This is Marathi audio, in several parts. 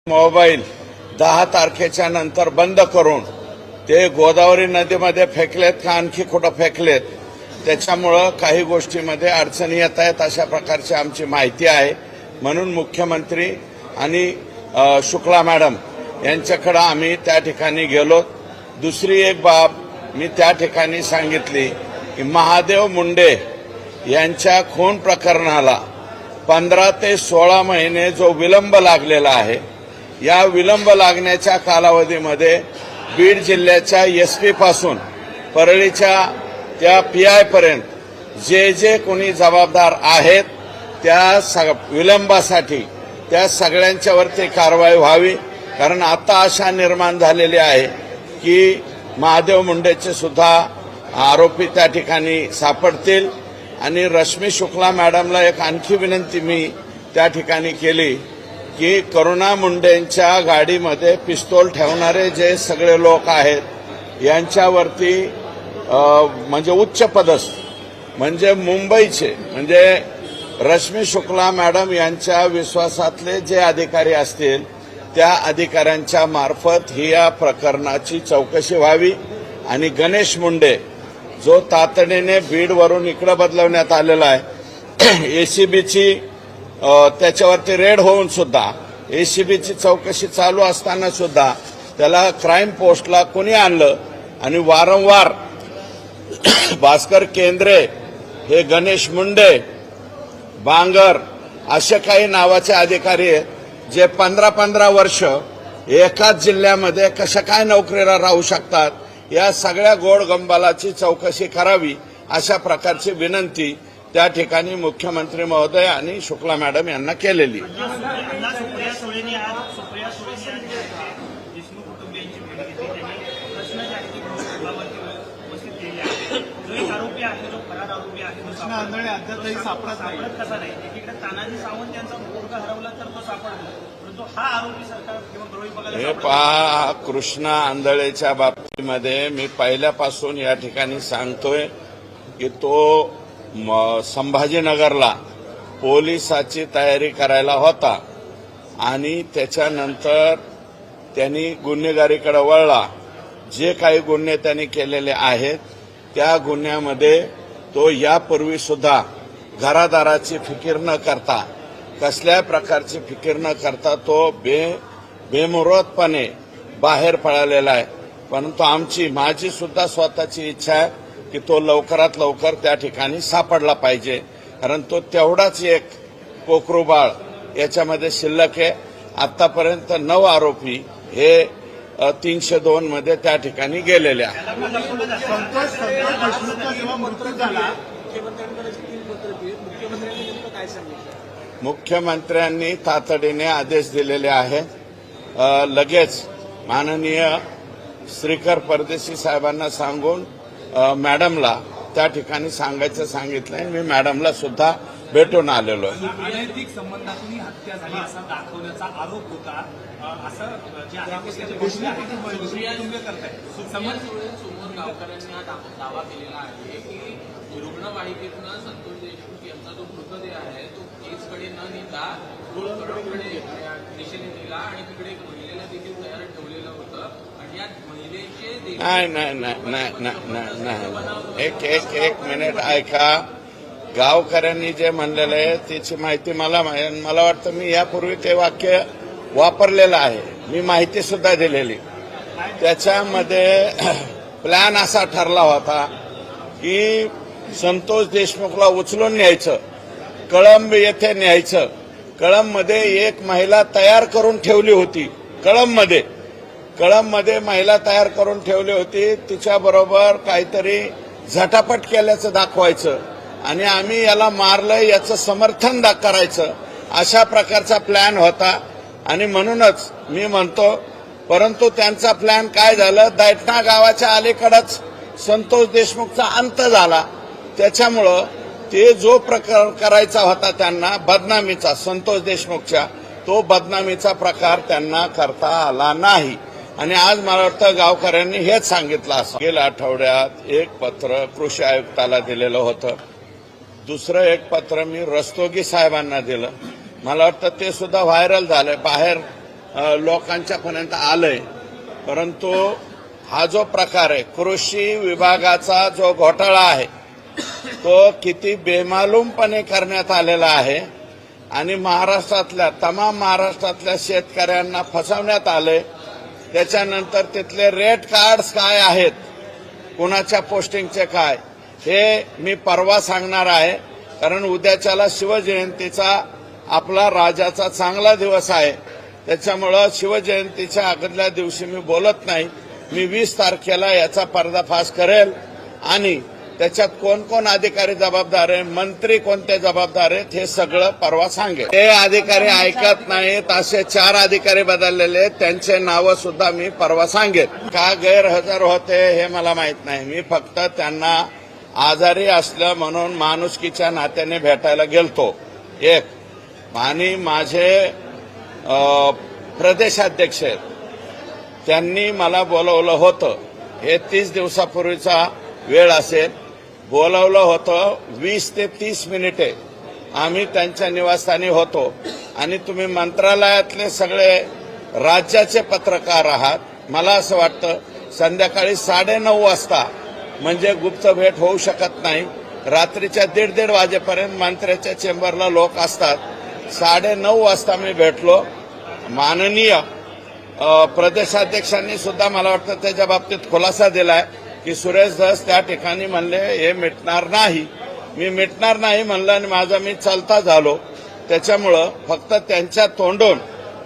मोबाईल 10 तारखेच्या नंतर बंद करून ते गोदावरी नदीमध्ये फेकलेत का आणखी कुठं फेकलेत, त्याच्यामुळं काही गोष्टीमध्ये अडचणी येत आहेत अशा प्रकारची आमची माहिती आहे. म्हणून मुख्यमंत्री आणि शुक्ला मॅडम यांच्याकडे आम्ही त्या ठिकाणी गेलो. दुसरी एक बाब मी त्या ठिकाणी सांगितली की महादेव मुंडे यांच्या खून प्रकरणाला 15 ते 16 महिने जो विलंब लागलेला आहे, या विलंब लागण्याच्या कालावधीमध्ये बीड जिल्ह्याच्या एसपी पासून परळीच्या त्या पीआय पर्यंत जे कोणी जबाबदार आहेत त्या विलंबासाठी त्या सगळ्यांच्यावरती कारवाई व्हावी. कारण आता आशा निर्माण झालेली आहे की महादेव मुंडेचे सुद्धा आरोपी त्या ठिकाणी सापडतील. आणि रश्मी शुक्ला मॅडमला एक आणखी विनंती मी त्या ठिकाणी केली की करुणा मुंडेंच्या गाडीमध्ये पिस्तूल ठेवणारे जे सगळे लोक आहेत यांच्यावरती म्हणजे उच्च पदस्थ म्हणजे मुंबईचे म्हणजे रश्मी शुक्ला मॅडम यांच्या विश्वासातले जे अधिकारी असतील त्या अधिकाऱ्यांच्या मार्फत ही या प्रकरणाची चौकशी व्हावी. आणि गणेश मुंडे जो तातडीने बीडवरून इकडे बदलवण्यात आलेला आहे, एसीबीची त्याच्यावरती रेड होऊन सुद्धा एसीबीची चौकशी चालू असताना सुद्धा त्याला क्राईम पोस्टला कोणी आणलं. आणि वारंवार भास्कर केंद्रे, हे गणेश मुंडे, बांगर असे काही नावाचे अधिकारी आहेत जे 15-15 वर्ष एकाच जिल्ह्यामध्ये कशा काय नोकरीला राहू शकतात. या सगळ्या गोडगंबालाची चौकशी करावी अशा प्रकारची विनंती त्या ठिकाणी मुख्यमंत्री महोदय आणि शुक्ला मॅडम यांना केलेली. हे पहा, कृष्णा आंधळेच्या बाबतीमध्ये मी पहिल्यापासून या ठिकाणी सांगतोय की तो संभाजीनगरला पोलिसाची तयारी करायला होता आणि त्याच्यानंतर त्यांनी गुन्हेगारीकडे वळला. जे काही गुन्हे त्यांनी केलेले आहेत त्या गुन्ह्यामध्ये तो यापूर्वी सुद्धा घरादाराची फिकीर न करता, कसल्या प्रकारची फिकीर न करता तो बेमुरतपणे बाहेर पळालेला आहे. परंतु माझी सुद्धा स्वतःची इच्छा आहे की तो लवकरात लवकर त्या ठिकाणी सापडला पाहिजे. कारण तो तेवढाच एक कोकरूबाळ याच्यामध्ये शिल्लक आहे. आतापर्यंत 9 आरोपी हे 302 मध्ये त्या ठिकाणी गेलेले आहेत. मुख्यमंत्र्यांनी तातडीने आदेश दिलेले आहेत. लगेच माननीय श्रीकर परदेशी साहेबांना सांगून मॅडमला त्या ठिकाणी सांगायचं सांगितलंय. मी मॅडमला सुद्धा भेटून आलेलो आहे. अनैतिक संबंधातून ही हत्या झाली असा दाखवण्याचा आरोप होता. असं जे समोर गावकऱ्यांनी हा दावा केलेला आहे की रुग्णवाहिकेतनं संतोष देशमुख यांचा जो मृतदेह आहे तो केसकडे न नेता रोडकडे दिशेने नेला आणि तिकडे एक महिलेला देखील तयार ठेवलेलं होतं. आणि या महिलेचे नाही एक मिनिट ऐका. गावकऱ्यांनी जे म्हणलेलं आहे त्याची माहिती मला वाटतं मी यापूर्वी ते वाक्य वापरलेलं आहे. मी माहिती सुद्धा दिलेली. त्याच्यामध्ये प्लॅन असा ठरला होता की संतोष देशमुखला उचलून न्यायचं, कळंब येथे न्यायचं. कळंबमध्ये एक महिला तयार करून ठेवली होती. कळंबमध्ये महिला तयार करून ठेवली होती. तिच्याबरोबर काहीतरी झटापट केल्याचं दाखवायचं आणि आम्ही याला मारलं याचं समर्थन करायचं अशा प्रकारचा प्लॅन होता. आणि म्हणूनच मी म्हणतो, परंतु त्यांचा प्लॅन काय झालं, दैठणा गावाच्या अलीकडेच संतोष देशमुखचा अंत झाला. त्याच्यामुळं ते जो प्रकार करायचा होता त्यांना बदनामीचा, संतोष देशमुखच्या, तो बदनामीचा प्रकार त्यांना करता आला नाही. आणि आज मला वाटतं गावकऱ्यांनी हेच सांगितलं असं. गेल्या आठवड्यात एक पत्र कृषी आयुक्ताला दिलेलं होतं. दुसरं एक पत्र मी रस्तोगी साहेबांना दिलं. मला वाटतं ते सुद्धा व्हायरल झालंय. बाहेर लोकांच्या पर्यंत आलंय. परंतु हा जो प्रकार आहे कृषी विभागाचा जो घोटाळा आहे तो किती बेमालूमपणे करण्यात आलेला आहे आणि तमाम महाराष्ट्रातल्या शेतकऱ्यांना फसवण्यात आले. त्याच्यानंतर तिथले रेट कार्ड्स काय आहेत, कुणाच्या पोस्टिंगचे काय, हे मी परवा सांगणार आहे. कारण उद्याच्याला शिवजयंतीचा आपला राजाचा चांगला दिवस आहे. त्याच्यामुळं शिवजयंतीच्या अगोदल्या दिवशी मी बोलत नाही. मी 20 तारखेला याचा पर्दाफाश करेल आणि त्याच्यात कोण कोण अधिकारी जबाबदार आहे, मंत्री कोणते जबाबदार आहेत, हे सगळं परवा सांगेल. ते अधिकारी ऐकत नाहीत असे 4 अधिकारी बदललेले, त्यांचे नावं सुद्धा मी परवा सांगेन. का गैरहजर होते हे मला माहित नाही. मी फक्त त्यांना आजारी असलं म्हणून माणुसकीच्या नात्याने भेटायला गेलतो एक. आणि माझे प्रदेशाध्यक्ष आहेत, त्यांनी मला बोलवलं होतं. हे 30 दिवसापूर्वीचा वेळ असेल. बोलवलं होतं 20 ते 30 मिनिटे आम्ही त्यांच्या निवासस्थानी होतो. आणि तुम्ही मंत्रालयातले सगळे राज्याचे पत्रकार आहात. मला असं वाटतं संध्याकाळी 9:30 वाजता म्हणजे गुप्त भेट होऊ शकत नाही. रात्रीच्या 1:30 वाजेपर्यंत मंत्र्याच्या चेंबरला लोक असतात. 9:30 वाजता मी भेटलो. माननीय प्रदेशाध्यक्षांनी सुद्धा मला वाटतं त्याच्या बाबतीत खुलासा दिलाय की सुरेश धस त्या ठिकाणी म्हणले हे मिटणार नाही. मी मिटणार नाही म्हणलं आणि मी चालता झालो. त्याच्यामुळं फक्त त्यांच्या तोंडून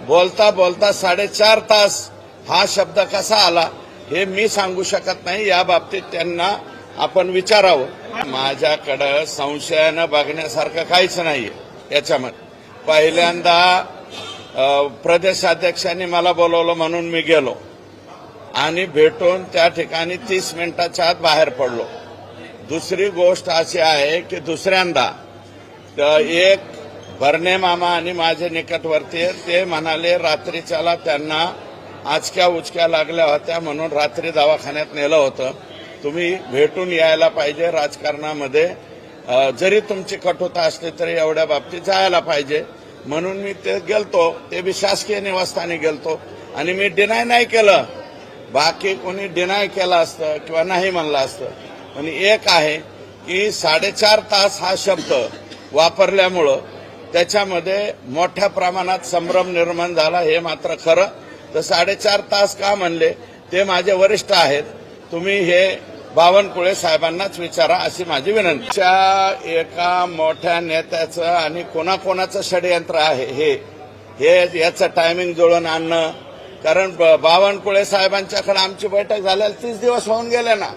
बोलता बोलता 4.5 तास हा शब्द कसा आला हे मी सांगू शकत नाही. या बाबतीत त्यांना आपण विचारावं. माझ्याकडं संशयानं बघण्यासारखं काहीच नाहीये याच्यामध्ये. पहिल्यांदा प्रदेशाध्यक्षांनी मला बोलवलं म्हणून मी गेलो आणि भेटून त्या ठिकाणी 30 मिनिटाच्या आत बाहेर पडलो. दुसरी गोष्ट अशी आहे की दुसऱ्यांदा एक भरणे मामा आणि माझे निकटवर्ती ते म्हणाले रात्रीच्याला त्यांना आचक्या उचक्या लागल्या होत्या म्हणून रात्री दवाखान्यात नेलं होतं. तुम्ही भेटून यायला पाहिजे. राजकारणामध्ये जरी तुमची कटुता असली तरी एवढ्या बाबतीत जायला पाहिजे म्हणून मी ते गेलतो. ते बी शासकीय निवासस्थानी गेलतो आणि मी डिनाय नाही केलं. बाकी कोणी डिनाय केलं असतं किंवा नाही म्हणलं असतं. पण एक आहे की 4.5 तास हा शब्द वापरल्यामुळं त्याच्यामध्ये मोठ्या प्रमाणात संभ्रम निर्माण झाला हे मात्र खरं. तर 4.5 तास का म्हणले ते माझे वरिष्ठ आहेत. तुम्ही हे बावनकुळे साहेबांनाच विचारा अशी माझी विनंती. एका मोठ्या नेत्याचं आणि कोणाकोणाचं षडयंत्र आहे हे याचं टायमिंग जुळून आणणं. कारण बावनकुळे साहेबांच्याकडे आमची बैठक झाल्याला 30 दिवस होऊन गेले ना.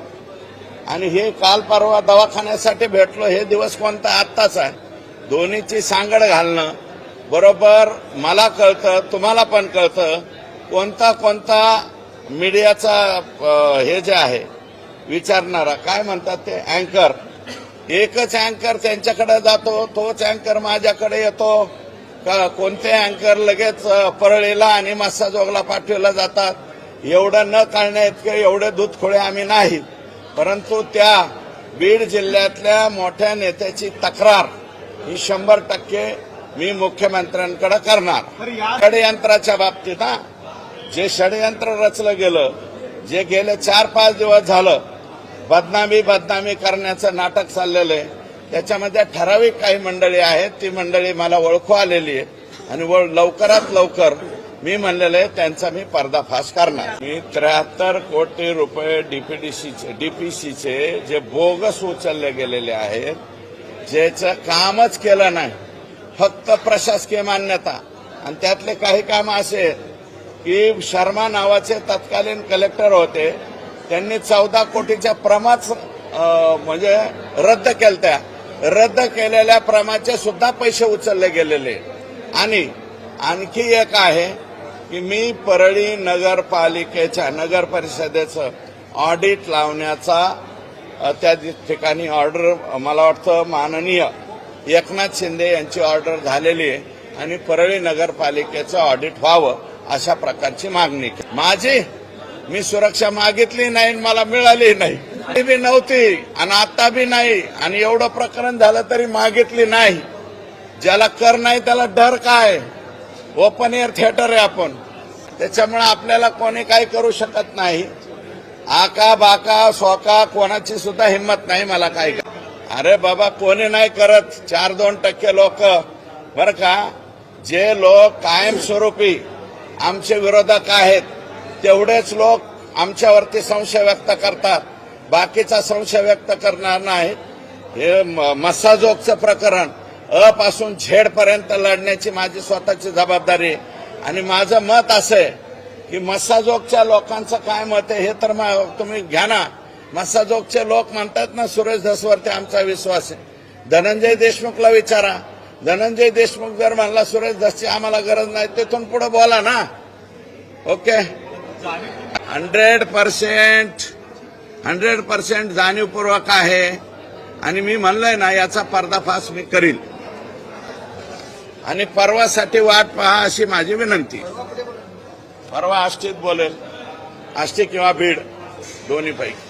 आणि हे काल परवा दवाखान्यासाठी भेटलो हे दिवस कोणता आत्ताच आहे. दोन्हीची सांगड घालणं बरोबर मला कळतं, तुम्हाला पण कळतं. कोणता मीडियाचा हे जे आहे विचारणारा काय म्हणतात ते अँकर, एकच अँकर त्यांच्याकडे जातो, तोच अँकर माझ्याकडे येतो. कोणते अँकर लगेच परळीला आणि मस्साजोगला पाठवला जातात. एवढं न कळण्या इतके एवढे दूधखोळे आम्ही नाही. परंतु त्या बीड जिल्ह्यातल्या मोठ्या नेत्याची तक्रार ही 100% मी मुख्यमंत्र्यांकडे करणार. षडयंत्राच्या बाबतीत जे षडयंत्र रचलं गेलं, जे गेले 4-5 दिवस झालं बदनामी करण्याचं नाटक चाललेलं आहे, त्याच्यामध्ये ठराविक काही मंडळी आहेत. ती मंडळी मला ओळखू आलेली आहे आणि लवकरात लवकर मी म्हणलेलं आहे त्यांचा मी पर्दाफाश करणार. मी 73 कोटी रुपये डीपीसीचे जे बोगस उचलले गेलेले आहेत, ज्याचं कामच केलं नाही, फक्त प्रशासकीय मान्यता. आणि त्यातले काही काम असे की शर्मा नावाचे तत्कालीन कलेक्टर होते, त्यांनी 14 कोटीच्या प्रमाच म्हणजे रद्द केलत्या. रद्द केलेल्या प्रमाचे सुद्धा पैसे उचलले गेलेले. आणि आणखी एक आहे की मी परळी नगरपालिकेच्या नगर परिषदेचं ऑडिट लावण्याचा त्या ठिकाणी ऑर्डर मला वाटतं माननीय एकनाथ शिंदे यांची ऑर्डर झालेली आहे आणि परळी नगरपालिकेचं ऑडिट व्हावं अशा प्रकारची मागणी माझी. मी सुरक्षा मागितली नाही, मला मिळाली नाही, ती बी नव्हती आणि आता बी नाही. आणि एवढं प्रकरण झालं तरी मागितली नाही. ज्याला कर नाही त्याला डर काय? ओपन एअर थिएटर आहे आपण. त्याच्यामुळे आपल्याला कोणी काही करू शकत नाही. आका बाका सोका कोणाची सुद्धा हिंमत नाही मला काय. अरे बाबा कोणी नाही करत. 4-2% लोक बरं का, जे लोक कायमस्वरूपी आमचे विरोधक आहेत तेवढेच लोक आमच्यावरती संशय व्यक्त करतात. बाकीचा संशय व्यक्त करणार नाही. हे मस्साजोगचं प्रकरण अ पासून झेड पर्यंत लढण्याची माझी स्वतःची जबाबदारी आहे. आणि माझं मत असं आहे की मस्साजोगच्या लोकांचं काय मत आहे हे तर तुम्ही घ्या ना. मस्साजोगचे लोक म्हणतात ना सुरेश धसवरती आमचा विश्वास आहे. धनंजय देशमुखला विचारा. धनंजय देशमुख जर म्हणला सुरेश धसची आम्हाला गरज नाही, तिथून पुढे बोला ना. ओके. 100% जाणीवपूर्वक आहे. आणि मी म्हणलंय ना याचा पर्दाफाश मी करील. आणि परवासाठी वाट पहा अशी माझी विनंती. परवा आष्टीत बोलेल. आष्टी किंवा बीड दोन्हीपैकी.